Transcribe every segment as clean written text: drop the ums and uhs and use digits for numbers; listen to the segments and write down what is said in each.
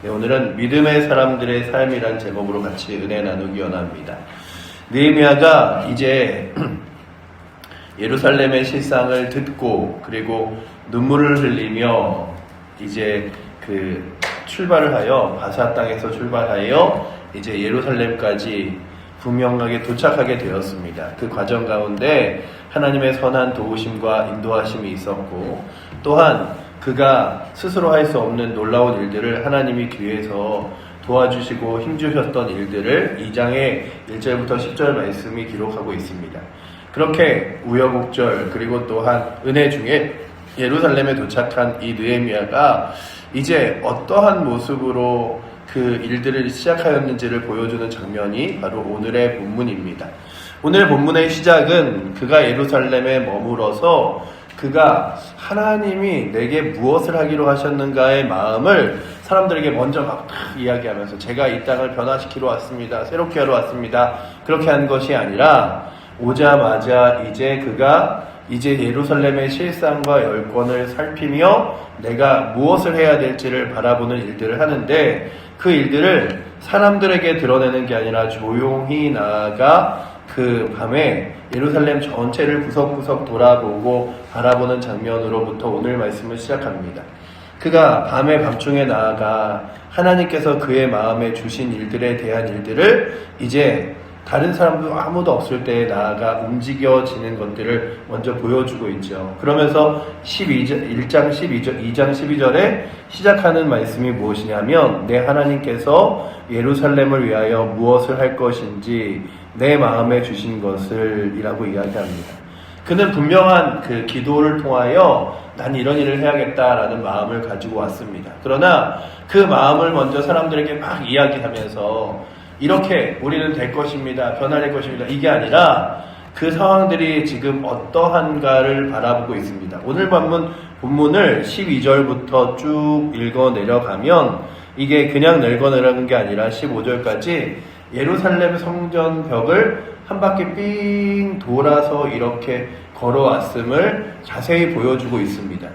네, 오늘은 믿음의 사람들의 삶이란 제목으로 같이 은혜 나누기 원합니다. 느헤미야가 이제 예루살렘의 실상을 듣고 그리고 눈물을 흘리며 이제 출발을 하여 바사 땅에서 출발하여 이제 예루살렘까지 분명하게 도착하게 되었습니다. 그 과정 가운데 하나님의 선한 도우심과 인도하심이 있었고, 또한 그가 스스로 할 수 없는 놀라운 일들을 하나님이 뒤에서 도와주시고 힘주셨던 일들을 2장의 1절부터 10절 말씀이 기록하고 있습니다. 그렇게 우여곡절 그리고 또한 은혜 중에 예루살렘에 도착한 이 느헤미야가 이제 어떠한 모습으로 그 일들을 시작하였는지를 보여주는 장면이 바로 오늘의 본문입니다. 오늘 본문의 시작은 그가 예루살렘에 머물어서 그가 하나님이 내게 무엇을 하기로 하셨는가의 마음을 사람들에게 먼저 막 이야기하면서 제가 이 땅을 변화시키러 왔습니다. 새롭게 하러 왔습니다. 그렇게 한 것이 아니라 오자마자 이제 그가 예루살렘의 실상과 열권을 살피며 내가 무엇을 해야 될지를 바라보는 일들을 하는데, 그 일들을 사람들에게 드러내는 게 아니라 조용히 나아가 그 밤에 예루살렘 전체를 구석구석 돌아보고 바라보는 장면으로부터 오늘 말씀을 시작합니다. 그가 밤중에 나아가 하나님께서 그의 마음에 주신 일들에 대한 일들을 이제 다른 사람도 아무도 없을 때에 나아가 움직여지는 것들을 먼저 보여주고 있죠. 그러면서 2장 12절에 시작하는 말씀이 무엇이냐면, 내 하나님께서 예루살렘을 위하여 무엇을 할 것인지 내 마음에 주신 것을 이라고 이야기합니다. 그는 분명한 그 기도를 통하여 난 이런 일을 해야겠다라는 마음을 가지고 왔습니다. 그러나 그 마음을 먼저 사람들에게 막 이야기하면서 이렇게 우리는 될 것입니다. 변화될 것입니다. 이게 아니라 그 상황들이 지금 어떠한가를 바라보고 있습니다. 오늘 본문을 12절부터 쭉 읽어 내려가면 이게 그냥 읽어 내려가는 게 아니라 15절까지 예루살렘 성전 벽을 한 바퀴 삥 돌아서 이렇게 걸어왔음을 자세히 보여주고 있습니다.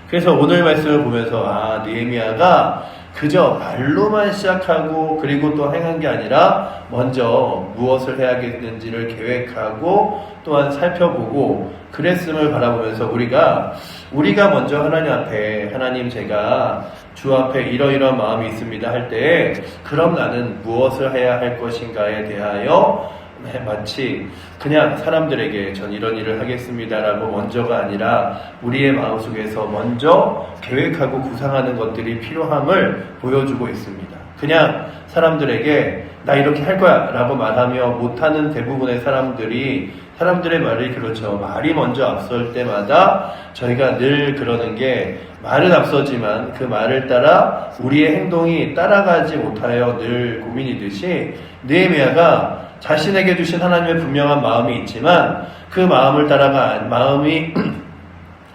그래서 오늘 말씀을 보면서 느헤미야가 그저 말로만 시작하고 그리고 또 행한 게 아니라 먼저 무엇을 해야겠는지를 계획하고 또한 살펴보고 그랬음을 바라보면서 우리가 먼저 하나님 앞에, 하나님 제가 주 앞에 이러이러한 마음이 있습니다 할 때, 그럼 나는 무엇을 해야 할 것인가에 대하여 마치 그냥 사람들에게 전 이런 일을 하겠습니다라고 먼저가 아니라 우리의 마음속에서 먼저 계획하고 구상하는 것들이 필요함을 보여주고 있습니다. 그냥 사람들에게 나 이렇게 할 거야 라고 말하며 못하는 대부분의 사람들의 말이 그렇죠. 말이 먼저 앞설 때마다 저희가 늘 그러는 게, 말은 앞서지만 그 말을 따라 우리의 행동이 따라가지 못하여 늘 고민이듯이, 느헤미야가 자신에게 주신 하나님의 분명한 마음이 있지만 그 마음을 따라가 마음이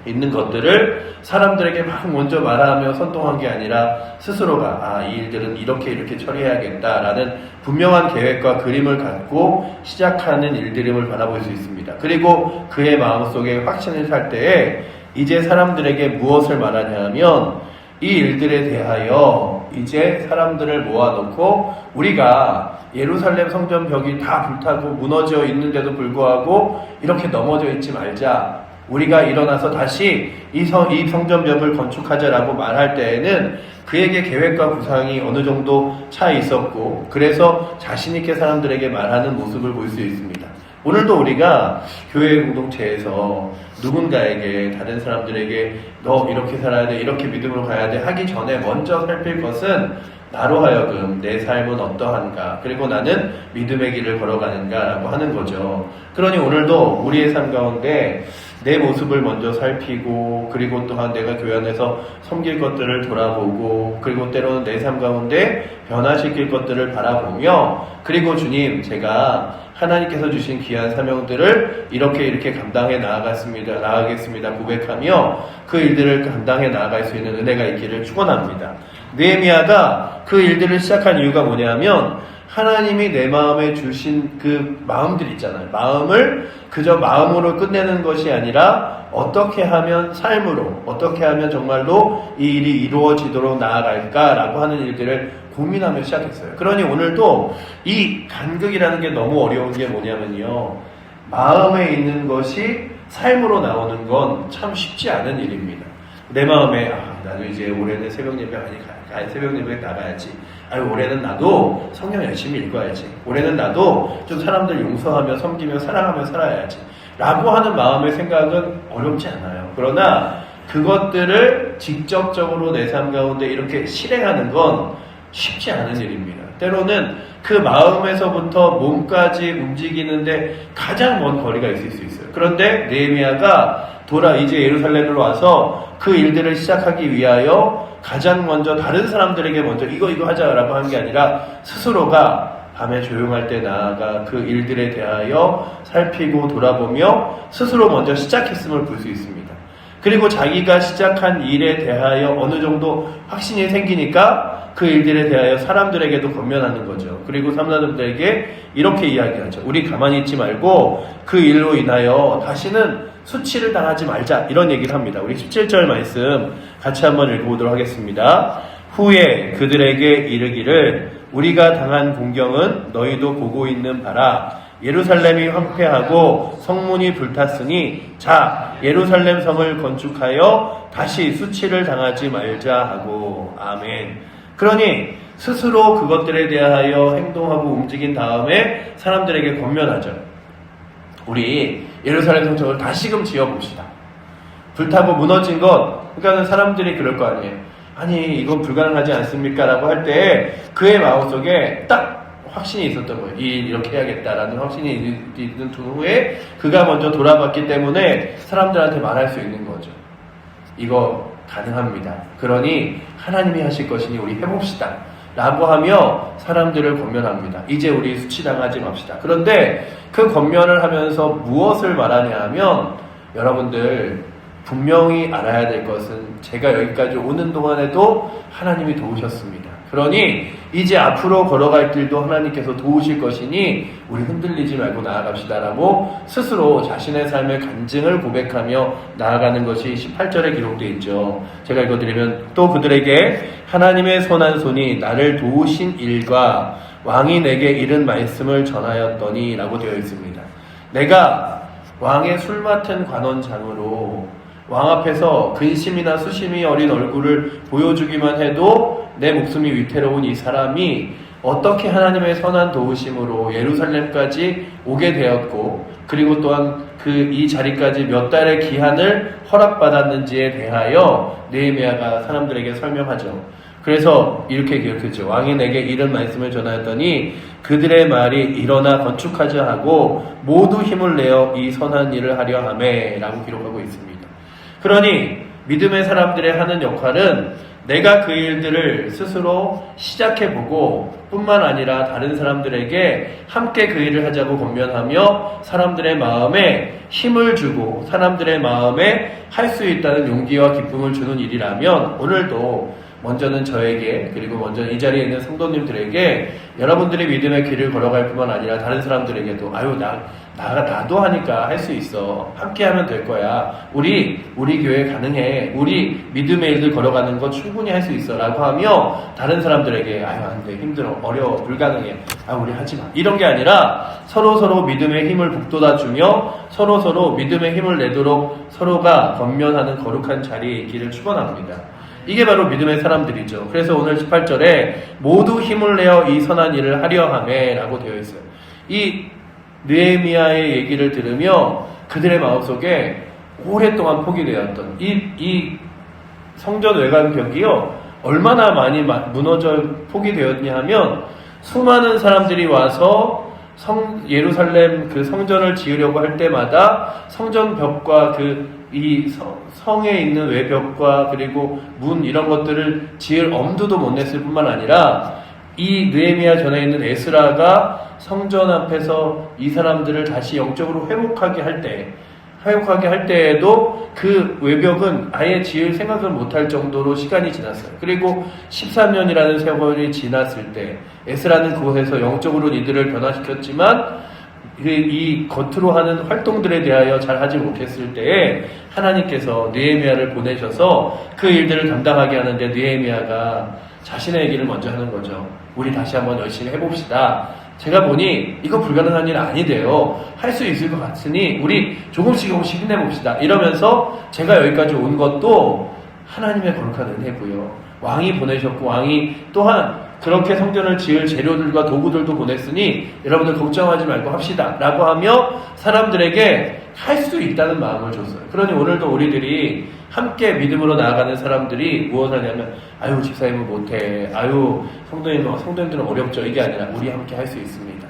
있는 것들을 사람들에게 막 먼저 말하며 선동한 게 아니라 스스로가 이 일들은 이렇게 처리해야겠다라는 분명한 계획과 그림을 갖고 시작하는 일들임을 바라볼 수 있습니다. 그리고 그의 마음속에 확신을 살 때에 이제 사람들에게 무엇을 말하냐 하면, 이 일들에 대하여 이제 사람들을 모아놓고 우리가 예루살렘 성전 벽이 다 불타고 무너져 있는데도 불구하고 이렇게 넘어져 있지 말자. 우리가 일어나서 다시 이 성전벽을 건축하자라고 말할 때에는 그에게 계획과 구상이 어느 정도 차 있었고, 그래서 자신 있게 사람들에게 말하는 모습을 볼 수 있습니다. 오늘도 우리가 교회 공동체에서 누군가에게, 다른 사람들에게 너 이렇게 살아야 돼, 이렇게 믿음으로 가야 돼 하기 전에 먼저 살필 것은 나로 하여금 내 삶은 어떠한가, 그리고 나는 믿음의 길을 걸어가는가 라고 하는 거죠. 그러니 오늘도 우리의 삶 가운데 내 모습을 먼저 살피고, 그리고 또한 내가 교회 안에서 섬길 것들을 돌아보고, 그리고 때로는 내 삶 가운데 변화시킬 것들을 바라보며, 그리고 주님 제가 하나님께서 주신 귀한 사명들을 이렇게 감당해 나아가겠습니다 고백하며 그 일들을 감당해 나아갈 수 있는 은혜가 있기를 축원합니다. 느헤미야가 그 일들을 시작한 이유가 뭐냐면, 하나님이 내 마음에 주신 그 마음들 있잖아요. 마음을 그저 마음으로 끝내는 것이 아니라 어떻게 하면 삶으로, 어떻게 하면 정말로 이 일이 이루어지도록 나아갈까라고 하는 일들을 고민하며 시작했어요. 그러니 오늘도 이 간극이라는 게 너무 어려운 게 뭐냐면요, 마음에 있는 것이 삶으로 나오는 건 참 쉽지 않은 일입니다. 내 마음에 나도 이제 올해는 새벽 예배 새벽 예배 나가야지. 올해는 나도 성경 열심히 읽어야지. 올해는 나도 좀 사람들 용서하며 섬기며 사랑하며 살아야지. 라고 하는 마음의 생각은 어렵지 않아요. 그러나 그것들을 직접적으로 내 삶 가운데 이렇게 실행하는 건 쉽지 않은 일입니다. 때로는 그 마음에서부터 몸까지 움직이는데 가장 먼 거리가 있을 수 있어요. 그런데 느헤미야가 이제 예루살렘으로 와서 그 일들을 시작하기 위하여 가장 먼저 다른 사람들에게 먼저 이거 하자라고 한 게 아니라 스스로가 밤에 조용할 때 나아가 그 일들에 대하여 살피고 돌아보며 스스로 먼저 시작했음을 볼 수 있습니다. 그리고 자기가 시작한 일에 대하여 어느 정도 확신이 생기니까 그 일들에 대하여 사람들에게도 권면하는 거죠. 그리고 사람들에게 이렇게 이야기하죠. 우리 가만히 있지 말고 그 일로 인하여 다시는 수치를 당하지 말자, 이런 얘기를 합니다. 우리 17절 말씀 같이 한번 읽어보도록 하겠습니다. 후에 그들에게 이르기를 우리가 당한 공경은 너희도 보고 있는 바라. 예루살렘이 황폐하고 성문이 불탔으니 자 예루살렘 성을 건축하여 다시 수치를 당하지 말자 하고. 아멘. 그러니 스스로 그것들에 대하여 행동하고 움직인 다음에 사람들에게 권면하죠. 우리 예루살렘 성전을 다시금 지어봅시다. 불타고 무너진 것, 그러니까 사람들이 그럴 거 아니에요. 아니 이건 불가능하지 않습니까? 라고 할 때 그의 마음속에 딱 확신이 있었던 거예요. 이렇게 해야겠다라는 확신이 있는 후에 그가 먼저 돌아봤기 때문에 사람들한테 말할 수 있는 거죠. 이거 가능합니다. 그러니 하나님이 하실 것이니 우리 해봅시다 라고 하며 사람들을 권면합니다. 이제 우리 수치당하지 맙시다. 그런데 그 권면을 하면서 무엇을 말하냐 하면, 여러분들 분명히 알아야 될 것은 제가 여기까지 오는 동안에도 하나님이 도우셨습니다. 그러니 이제 앞으로 걸어갈 길도 하나님께서 도우실 것이니 우리 흔들리지 말고 나아갑시다라고 스스로 자신의 삶의 간증을 고백하며 나아가는 것이 18절에 기록되어 있죠. 제가 읽어드리면, 또 그들에게 하나님의 선한 손이 나를 도우신 일과 왕이 내게 이른 말씀을 전하였더니 라고 되어 있습니다. 내가 왕의 술 맡은 관원장으로 왕 앞에서 근심이나 수심이 어린 얼굴을 보여주기만 해도 내 목숨이 위태로운 이 사람이 어떻게 하나님의 선한 도우심으로 예루살렘까지 오게 되었고, 그리고 또한 이 자리까지 몇 달의 기한을 허락받았는지에 대하여 느헤미야가 사람들에게 설명하죠. 그래서 이렇게 기록했죠. 왕이 내게 이런 말씀을 전하였더니 그들의 말이 일어나 건축하자 하고 모두 힘을 내어 이 선한 일을 하려 하매 라고 기록하고 있습니다. 그러니 믿음의 사람들의 하는 역할은 내가 그 일들을 스스로 시작해보고 뿐만 아니라 다른 사람들에게 함께 그 일을 하자고 권면하며 사람들의 마음에 힘을 주고 사람들의 마음에 할 수 있다는 용기와 기쁨을 주는 일이라면, 오늘도 먼저는 저에게, 그리고 먼저 이 자리에 있는 성도님들에게 여러분들이 믿음의 길을 걸어갈 뿐만 아니라 다른 사람들에게도 나도 하니까 할 수 있어, 함께 하면 될 거야, 우리 교회 가능해, 우리 믿음의 일들 걸어가는 거 충분히 할 수 있어 라고 하며 다른 사람들에게 안 돼, 힘들어, 어려워, 불가능해, 우리 하지마, 이런 게 아니라 서로 믿음의 힘을 북돋아주며 서로 믿음의 힘을 내도록 서로가 권면하는 거룩한 자리에 있기를 축원합니다. 이게 바로 믿음의 사람들이죠. 그래서 오늘 18절에 모두 힘을 내어 이 선한 일을 하려 하매 라고 되어 있어요. 이 느헤미야의 얘기를 들으며 그들의 마음속에 오랫동안 포기되었던 이 성전 외관벽이요, 얼마나 많이 무너져 포기되었냐 하면, 수많은 사람들이 와서 예루살렘 그 성전을 지으려고 할 때마다 성전 벽과 이 성에 있는 외벽과 그리고 문 이런 것들을 지을 엄두도 못 냈을 뿐만 아니라, 이 느헤미야 전에 있는 에스라가 성전 앞에서 이 사람들을 다시 영적으로 회복하게 할 때 화목하게 할 때에도 그 외벽은 아예 지을 생각을 못할 정도로 시간이 지났어요. 그리고 13년이라는 세월이 지났을 때 에스라는 그곳에서 영적으로 이들을 변화시켰지만 이 겉으로 하는 활동들에 대하여 잘 하지 못했을 때에 하나님께서 느헤미야를 보내셔서 그 일들을 담당하게 하는데 느헤미야가 자신의 얘기를 먼저 하는 거죠. 우리 다시 한번 열심히 해봅시다. 제가 보니 이거 불가능한 일 아니대요. 할 수 있을 것 같으니 우리 조금씩 힘내봅시다. 이러면서 제가 여기까지 온 것도 하나님의 거룩한 은혜고요. 왕이 보내셨고 왕이 또한 그렇게 성전을 지을 재료들과 도구들도 보냈으니 여러분들 걱정하지 말고 합시다 라고 하며 사람들에게 할 수 있다는 마음을 줬어요. 그러니 오늘도 우리들이 함께 믿음으로 나아가는 사람들이 무엇을 하냐면 아유 집사님은 못해, 아유 성도님들은 어렵죠, 이게 아니라 우리 함께 할 수 있습니다.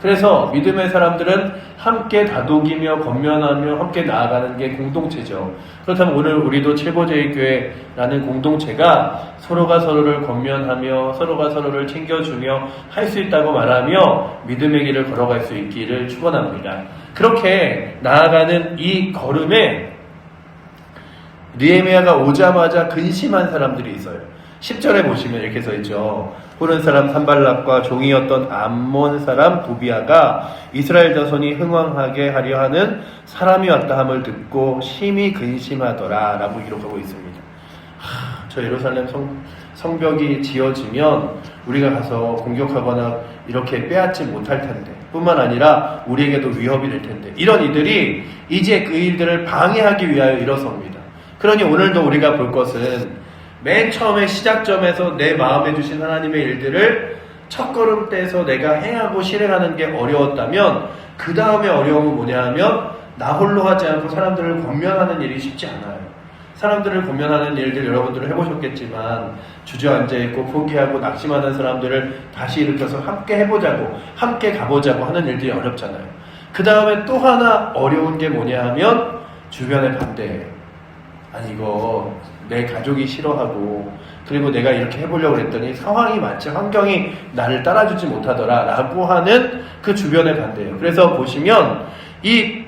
그래서 믿음의 사람들은 함께 다독이며 권면하며 함께 나아가는 게 공동체죠. 그렇다면 오늘 우리도 칠보제일교회라는 공동체가 서로가 서로를 권면하며 서로가 서로를 챙겨주며 할 수 있다고 말하며 믿음의 길을 걸어갈 수 있기를 축원합니다. 그렇게 나아가는 이 걸음에 느헤미야가 오자마자 근심한 사람들이 있어요. 10절에 보시면 이렇게 써있죠. 호른 사람 산발락과 종이었던 암몬 사람 도비아가 이스라엘 자손이 흥왕하게 하려 하는 사람이 왔다 함을 듣고 심히 근심하더라 라고 기록하고 있습니다. 저 예루살렘 성벽이 지어지면 우리가 가서 공격하거나 이렇게 빼앗지 못할 텐데, 뿐만 아니라 우리에게도 위협이 될 텐데, 이런 이들이 이제 그 일들을 방해하기 위하여 일어섭니다. 그러니 오늘도 우리가 볼 것은 맨 처음에 시작점에서 내 마음에 주신 하나님의 일들을 첫걸음 떼서 내가 행하고 실행하는 게 어려웠다면 그 다음에 어려움은 뭐냐 하면 나 홀로 하지 않고 사람들을 권면하는 일이 쉽지 않아요. 사람들을 권면하는 일들 여러분들은 해보셨겠지만 주저앉아있고 포기하고 낙심하는 사람들을 다시 일으켜서 함께 해보자고 함께 가보자고 하는 일들이 어렵잖아요. 그 다음에 또 하나 어려운 게 뭐냐 하면 주변의 반대예요. 아니 이거 내 가족이 싫어하고 그리고 내가 이렇게 해보려고 했더니 상황이 마치 환경이 나를 따라주지 못하더라 라고 하는 그 주변의 반대예요. 그래서 보시면 이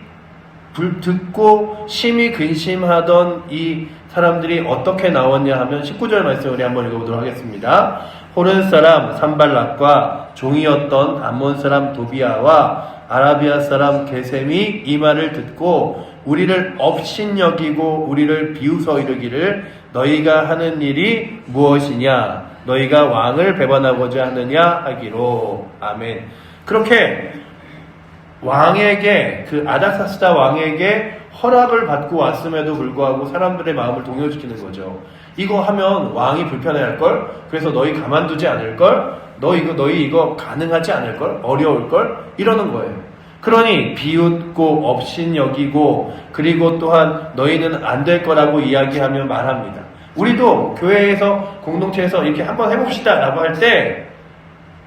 듣고 심히 근심하던 이 사람들이 어떻게 나왔냐 하면 19절 말씀 우리 한번 읽어보도록 하겠습니다. 호른 사람 산발락과 종이었던 암몬 사람 도비아와 아라비아 사람 게셈이 이 말을 듣고 우리를 업신여기고 우리를 비웃어 이르기를 너희가 하는 일이 무엇이냐, 너희가 왕을 배반하고자 하느냐 하기로. 아멘. 그렇게 왕에게, 그 아닥사스다 왕에게 허락을 받고 왔음에도 불구하고 사람들의 마음을 동요시키는 거죠. 이거 하면 왕이 불편해할걸? 그래서 너희 가만두지 않을걸? 너희 이거 가능하지 않을걸? 어려울걸? 이러는 거예요. 그러니 비웃고 업신여기고 그리고 또한 너희는 안 될 거라고 이야기하며 말합니다. 우리도 교회에서 공동체에서 이렇게 한번 해봅시다 라고 할 때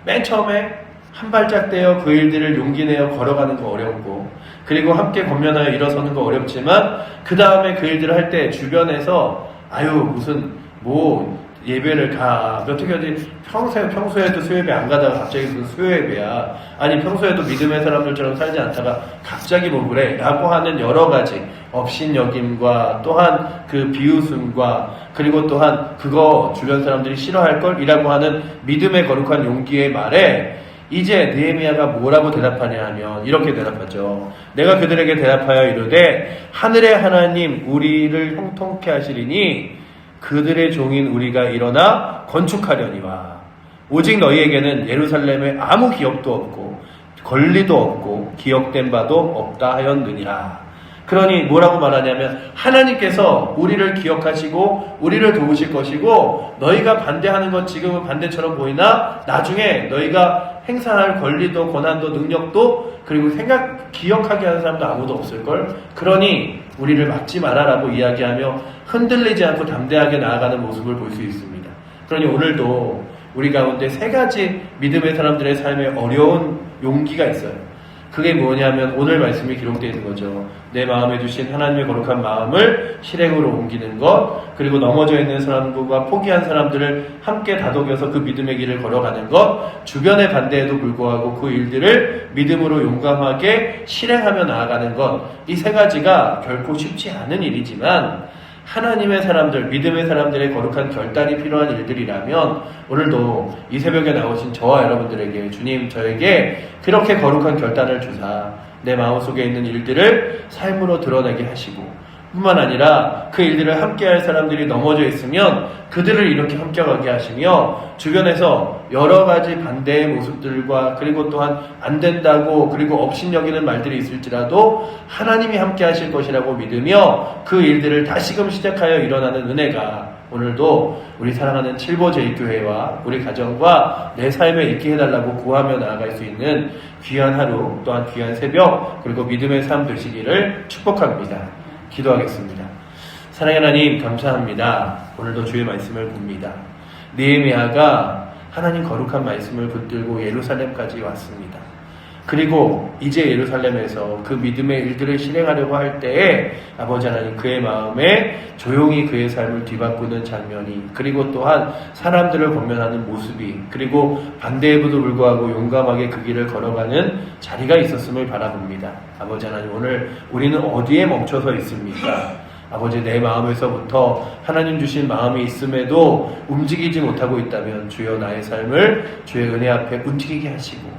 맨 처음에 한 발짝 떼어 그 일들을 용기 내어 걸어가는 거 어렵고 그리고 함께 권면하여 일어서는 거 어렵지만 그 다음에 그 일들을 할 때 주변에서 아유 무슨 뭐 예배를 가 어떻게 하지, 평소에도 수요예배 안 가다가 갑자기 무슨 수요예배야, 아니 평소에도 믿음의 사람들처럼 살지 않다가 갑자기 뭐 그래 라고 하는 여러 가지 업신여김과 또한 그 비웃음과 그리고 또한 그거 주변 사람들이 싫어할걸 이라고 하는 믿음의 거룩한 용기의 말에 이제 느헤미야가 뭐라고 대답하냐 하면 이렇게 대답하죠. 내가 그들에게 대답하여 이르되 하늘의 하나님 우리를 형통케 하시리니 그들의 종인 우리가 일어나 건축하려니와 오직 너희에게는 예루살렘에 아무 기업도 없고 권리도 없고 기억된 바도 없다 하였느니라. 그러니 뭐라고 말하냐면 하나님께서 우리를 기억하시고 우리를 도우실 것이고 너희가 반대하는 것 지금은 반대처럼 보이나 나중에 너희가 행사할 권리도 권한도 능력도 그리고 기억하게 하는 사람도 아무도 없을걸. 그러니 우리를 막지 마라라고 이야기하며 흔들리지 않고 담대하게 나아가는 모습을 볼 수 있습니다. 그러니 오늘도 우리 가운데 세 가지 믿음의 사람들의 삶에 어려운 용기가 있어요. 그게 뭐냐면 오늘 말씀이 기록되어 있는 거죠. 내 마음에 주신 하나님의 거룩한 마음을 실행으로 옮기는 것, 그리고 넘어져 있는 사람들과 포기한 사람들을 함께 다독여서 그 믿음의 길을 걸어가는 것, 주변의 반대에도 불구하고 그 일들을 믿음으로 용감하게 실행하며 나아가는 것, 이 세 가지가 결코 쉽지 않은 일이지만 하나님의 사람들, 믿음의 사람들의 거룩한 결단이 필요한 일들이라면 오늘도 이 새벽에 나오신 저와 여러분들에게 주님 저에게 그렇게 거룩한 결단을 주사 내 마음속에 있는 일들을 삶으로 드러내게 하시고 뿐만 아니라 그 일들을 함께할 사람들이 넘어져 있으면 그들을 이렇게 함께하게 하시며 주변에서 여러 가지 반대의 모습들과 그리고 또한 안 된다고 그리고 업신여기는 말들이 있을지라도 하나님이 함께 하실 것이라고 믿으며 그 일들을 다시금 시작하여 일어나는 은혜가 오늘도 우리 사랑하는 칠보제일교회와 우리 가정과 내 삶에 있게 해달라고 구하며 나아갈 수 있는 귀한 하루 또한 귀한 새벽 그리고 믿음의 삶 되시기를 축복합니다. 기도하겠습니다. 사랑의 하나님 감사합니다. 오늘도 주의 말씀을 봅니다. 느헤미야가 하나님 거룩한 말씀을 붙들고 예루살렘까지 왔습니다. 그리고 이제 예루살렘에서 그 믿음의 일들을 실행하려고 할 때에 아버지 하나님 그의 마음에 조용히 그의 삶을 뒤바꾸는 장면이 그리고 또한 사람들을 권면하는 모습이 그리고 반대에도 불구하고 용감하게 그 길을 걸어가는 자리가 있었음을 바라봅니다. 아버지 하나님 오늘 우리는 어디에 멈춰서 있습니까? 아버지 내 마음에서부터 하나님 주신 마음이 있음에도 움직이지 못하고 있다면 주여 나의 삶을 주의 은혜 앞에 움직이게 하시고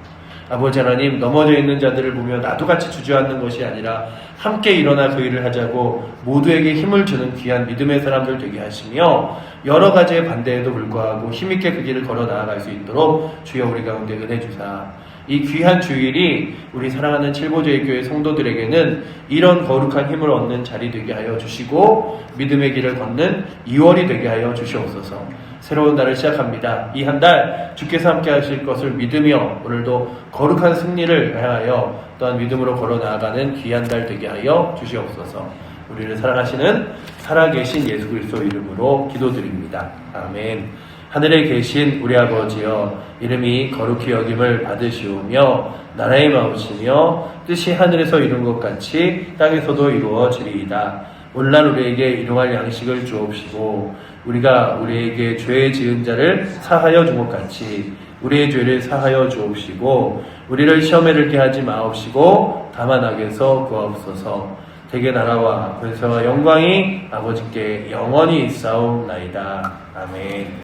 아버지 하나님 넘어져 있는 자들을 보며 나도 같이 주저앉는 것이 아니라 함께 일어나 그 일을 하자고 모두에게 힘을 주는 귀한 믿음의 사람들 되게 하시며 여러 가지의 반대에도 불구하고 힘있게 그 길을 걸어 나아갈 수 있도록 주여 우리 가운데 은혜 주사 이 귀한 주일이 우리 사랑하는 칠보제일교회 성도들에게는 이런 거룩한 힘을 얻는 자리 되게 하여 주시고 믿음의 길을 걷는 2월이 되게 하여 주시옵소서. 새로운 달을 시작합니다. 이 한 달 주께서 함께 하실 것을 믿으며 오늘도 거룩한 승리를 향하여 또한 믿음으로 걸어 나아가는 귀한 달 되게 하여 주시옵소서. 우리를 사랑하시는 살아계신 예수 그리스도 이름으로 기도드립니다. 아멘. 하늘에 계신 우리 아버지여 이름이 거룩히 여김을 받으시오며 나라의 마음이시며 뜻이 하늘에서 이룬 것 같이 땅에서도 이루어지리이다. 오늘날 우리에게 일용할 양식을 주옵시고 우리가 우리에게 죄 지은 자를 사하여 준 것 같이 우리의 죄를 사하여 주옵시고 우리를 시험에 들게 하지 마옵시고 다만 악에서 구하옵소서. 대개 나라와 권세와 영광이 아버지께 영원히 있사옵나이다. 아멘.